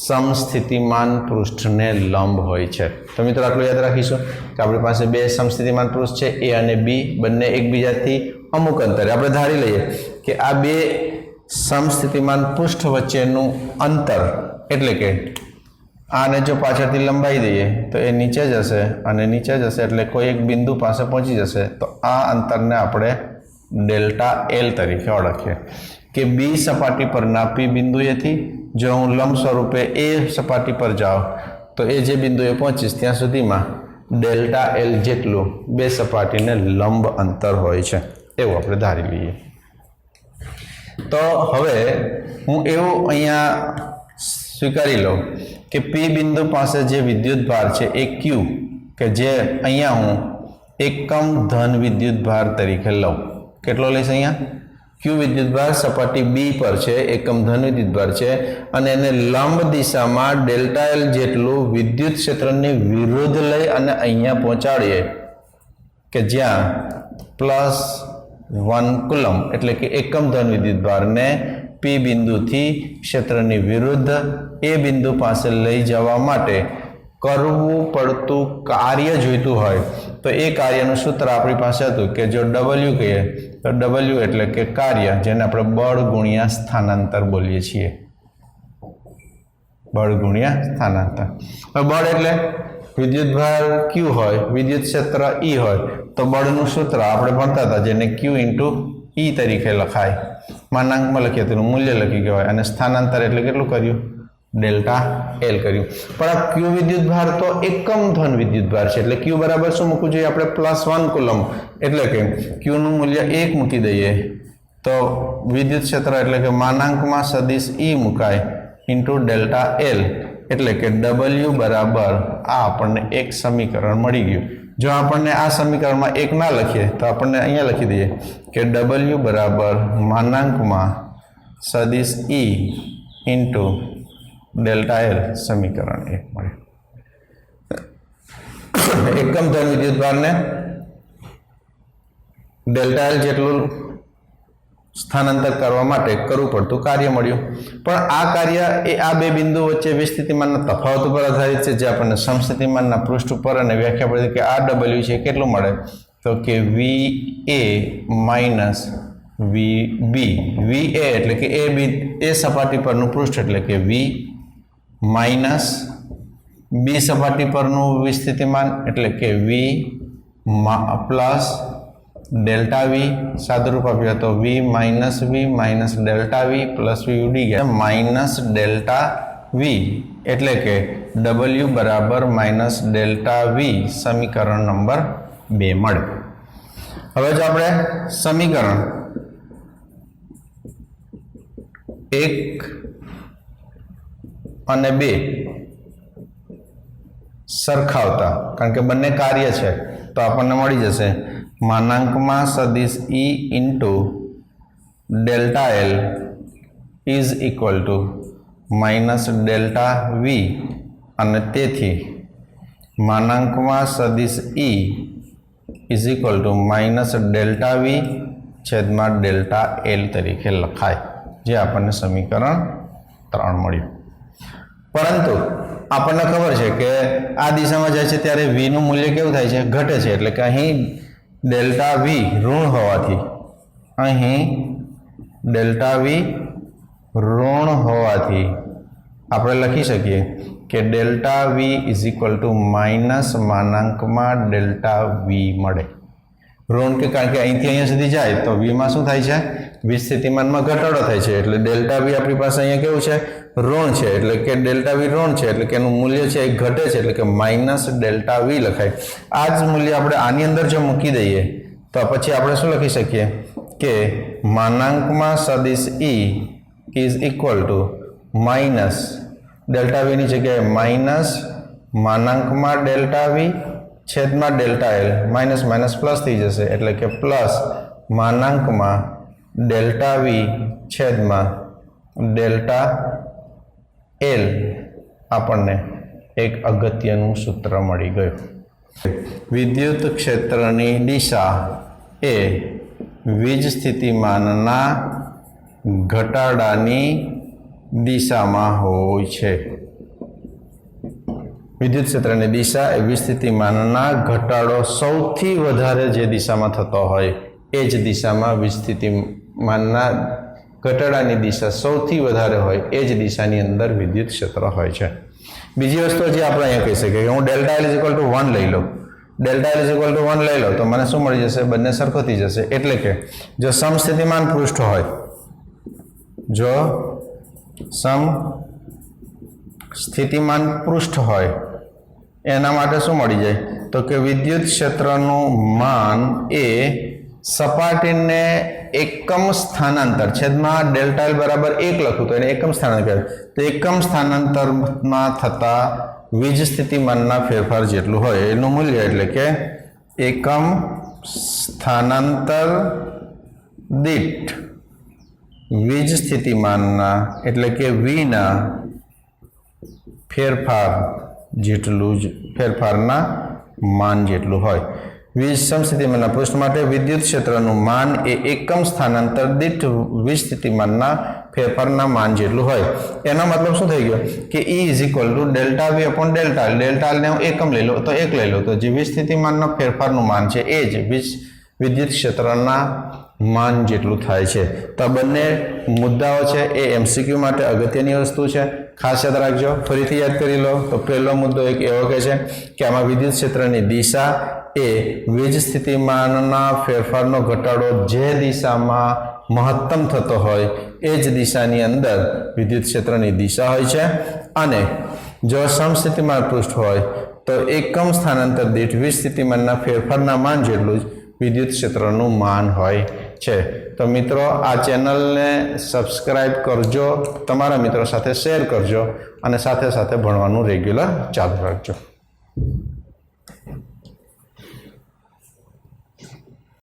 સમસ્થિતિમાન પૃષ્ઠને લંબ હોય છે. તો મિત્રો આટલું યાદ રાખીશું કે આપણી પાસે બે સમસ્થિતિમાન પૃષ્ઠ છે, એ અને બી, બંને એકબીજાથી અમુક અંતરે. આપણે ધારી લઈએ કે આ બે સમસ્થિતિમાન પૃષ્ઠ વચ્ચેનું અંતર એટલે કે આને જો પાછળથી લંબાઈ દઈએ તો એ નીચે જશે અને નીચે જશે એટલે કોઈ એક બિંદુ પાસે પહોંચી જશે. તો આ અંતરને આપણે ડેલ્ટા એલ તરીકે ઓળખીએ કે બી સપાટી પરના પી બિંદુએથી જો હું લંબ સ્વરૂપે એ સપાટી પર જાઉં તો એ જે બિંદુએ પહોંચીશ ત્યાં સુધીમાં ડેલ્ટા એલ જેટલું બે સપાટીને લંબ અંતર હોય છે, એવું આપણે ધારી લઈએ. તો હવે હું એવું અહીંયા સ્વીકારી લઉં કે પી બિંદુ પાસે જે વિદ્યુત ભાર છે એ ક્યુ, કે જે અહીંયા હું એકમ ધન વિદ્યુત ભાર તરીકે લઉં. કેટલો લઈશ અહીંયા? ક્યુ વિદ્યુત ભાર સપાટી બી પર છે, એકમ ધન વિદ્યુત ભાર છે, અને એને લંબ દિશામાં ડેલ્ટા એલ જેટલું વિદ્યુત ક્ષેત્રની વિરુદ્ધ લઈ અને અહીંયા પહોંચાડીએ કે જ્યાં +1 કુલમ એટલે કે એકમ ધન વિદ્યુત ભારને પી બિંદુથી ક્ષેત્રની વિરુદ્ધ એ બિંદુ પાસે લઈ જવા માટે કરવું પડતું કાર્ય જોઈતું હોય તો એ કાર્યનું સૂત્ર આપણી પાસે હતું કે જો ડબલ્યુ કહીએ તો ડબલ્યુ એટલે કે કાર્ય, જેને આપણે બળ ગુણ્યા સ્થાનાંતર બોલીએ છીએ. બળ ગુણ્યા સ્થાનાંતર. બળ એટલે વિદ્યુત ભાર ક્યુ હોય, વિદ્યુત ક્ષેત્ર ઈ હોય તો બળનું સૂત્ર આપણે ભણતા હતા, જેને ક્યુ ઇન્ટુ ઈ તરીકે લખાય. માનાંકમાં લખીએ તેનું મૂલ્ય લખી કહેવાય. અને સ્થાનાંતર એટલે કેટલું કર્યું? ડેલ્ટા એલ કર્યું. પણ આ ક્યુ વિદ્યુત ભાર તો એકમ ધન વિદ્યુત ભાર છે એટલે ક્યુ બરાબર શું મૂકવું જોઈએ આપણે? +1 કુલમ. એટલે કે ક્યુનું મૂલ્ય 1 મૂકી દઈએ તો વિદ્યુત ક્ષેત્ર એટલે કે માનાંકમાં સદિશ ઈ મુકાય ઇન્ટુ ડેલ્ટા એલ એટલે કે ડબલ્યુ બરાબર આ આપણને એક સમીકરણ મળી ગયું. જો આપણને આ સમીકરણમાં 1 ના લખીએ તો આપણને અહીંયા લખી દઈએ કે ડબલ્યુ બરાબર માનાંકમાં સદિશ ઈ ઇન્ટુ ડેલ્ટા એલ સમીકરણ 1 મળે. એકમ ધન વિદ્યુતભારને ડેલ્ટા એલ જેટલું સ્થાનાંતર કરવા માટે કરવું પડતું કાર્ય મળ્યું. પણ આ કાર્ય એ આ બે બિંદુ વચ્ચે વિસ્થિતિમાનના તફાવત ઉપર આધારિત છે, જે આપણને સમસ્થિતિમાનના પૃષ્ઠ ઉપર અને વ્યાખ્યા પડે કે આ ડબલ્યુ છે કેટલું મળે, તો કે વી એ માઇનસ વી બી. વી એ એટલે કે એ સપાટી પરનું પૃષ્ઠ એટલે કે વી માઇનસ બી સપાટી પરનું વિસ્થિતિમાન એટલે કે વી પ્લસ ડેલ્ટા વી. સાદુરૂપ આપ્યું તો V minus delta V plus V ઉડી ગયા માઇનસ ડેલ્ટા વી એટલે કે ડબલ્યુ બરાબર માઇનસ ડેલ્ટા વી. સમીકરણ નંબર 2 મળે. હવે જો આપણે સમીકરણ 1 અને 2 સરખાવતા, કારણ કે બંને કાર્ય છે, તો આપણને મળી જશે માનાંકમાં સદિશ E into delta L is equal to minus delta V, અને તેથી માનાંકમાં સદિશ E is equal to minus delta V છેદમાં ડેલ્ટા એલ તરીકે લખાય, જે આપણને સમીકરણ 3 મળ્યું. પરંતુ આપણને ખબર છે કે આ દિશામાં જાય છે ત્યારે વીનું મૂલ્ય કેવું થાય છે, ઘટે છે. એટલે કે અહીં ડેલ્ટા વી ઋણ હોવાથી આપણે લખી શકીએ કે delta V is equal to minus માનાંકમાં ડેલ્ટા વી મળે. ઋણ કે કારણ કે અહીંથી અહીંયા સુધી જાય તો વીમાં શું થાય છે, વિસ્થિતિમાનમાં ઘટાડો થાય છે. એટલે ડેલ્ટા વી આપણી પાસે અહીંયા કેવું છે, ઋણ છે. એટલે કે ડેલ્ટા વી ઋણ છે એટલે કે એનું મૂલ્ય છે એ ઘટે છે, એટલે કે માઇનસ ડેલ્ટા વી લખાય. આ જ મૂલ્ય આપણે આની અંદર જો મૂકી દઈએ તો પછી આપણે શું લખી શકીએ કે માનાંકમાં સદિશ E is equal to minus delta વીની જગ્યાએ માઇનસ માનાંકમાં ડેલ્ટા વી છેદમાં delta L. Minus minus plus થઈ જશે એટલે કે પ્લસ માનાંકમાં ડેલ્ટા વી છેદમાં ડેલ્ટા એલ. આપણને એક અગત્યનું સૂત્ર મળી ગયું. વિદ્યુત ક્ષેત્રની દિશા એ વીજ સ્થિતિમાનના ઘટાડાની દિશામાં હોય છે. વિદ્યુત ક્ષેત્રની દિશા એ વીજ સ્થિતિમાનના ઘટાડો સૌથી વધારે જે દિશામાં થતો હોય એ જ દિશામાં વીજ સ્થિતિમાનના ઘટાડાની દિશા સૌથી વધારે હોય એ જ દિશાની અંદર વિદ્યુત ક્ષેત્ર હોય છે. બીજી વસ્તુ જે આપણે અહીંયા કહી શકીએ કે હું delta L is equal two 1 લઈ લઉં. Delta L is equal two 1 લઈ લો તો મને શું મળી જશે, બંને સરખો થઈ જશે. એટલે કે જો સમસ્થિતિમાન પૃષ્ઠ હોય, જો સમસ્થિતિમાન પૃષ્ઠ હોય એના માટે શું મળી જાય, તો કે વિદ્યુત ક્ષેત્રનું માન એ સપાટીને એકમ સ્થાનાંતર છેદમાં ડેલ્ટા એલ બરાબર 1 લખું તો એને એકમ સ્થાનાંતર, તો એકમ સ્થાનાંતરમાં થતા વીજ સ્થિતિમાનના ફેરફાર જેટલું હોય એનું મૂલ્ય એટલે કે એકમ સ્થાનાંતર દીઠ વીજ સ્થિતિમાનના એટલે કે વીના ફેરફાર જેટલું જ ફેરફારના માન જેટલું હોય. વીજ સમસ્થિતિમાનના પૃષ્ઠ માટે વિદ્યુત ક્ષેત્રનું માન એ એકમ સ્થાનાંતર દીઠ વીજ સ્થિતિમાનના ફેરફારના માન જેટલું હોય. એનો મતલબ શું થઈ ગયો કે E is equal to delta V upon delta L. Delta એલને હું એકમ લઈ લો તો 1 લઈ લો તો જે વીજ સ્થિતિમાનના ફેરફારનું માન છે એ જ વિદ્યુત ક્ષેત્રના માન જેટલું થાય છે. તો બંને મુદ્દાઓ છે એ MCQ માટે અગત્યની વસ્તુ છે, ખાસ યાદ રાખજો. ફરીથી યાદ કરી લો તો પહેલો મુદ્દો એક એવો કહે છે કે આમાં વિદ્યુત ક્ષેત્રની દિશા એ વીજ સ્થિતિમાનના ફેરફારનો ઘટાડો જે દિશામાં મહત્તમ થતો હોય એ જ દિશાની અંદર વિદ્યુત ક્ષેત્રની દિશા હોય છે. અને જો સમસ્થિતિમાન પૃષ્ઠ હોય તો એકમ સ્થાનાંતર દીઠ વીજ સ્થિતિમાનના ફેરફારના માન જેટલું જ વિદ્યુત ક્ષેત્રનું માન હોય છે. તો મિત્રો આ ચેનલને સબસ્ક્રાઈબ કરજો, તમારા મિત્રો સાથે શેર કરજો અને સાથે સાથે ભણવાનું રેગ્યુલર ચાલુ રાખજો.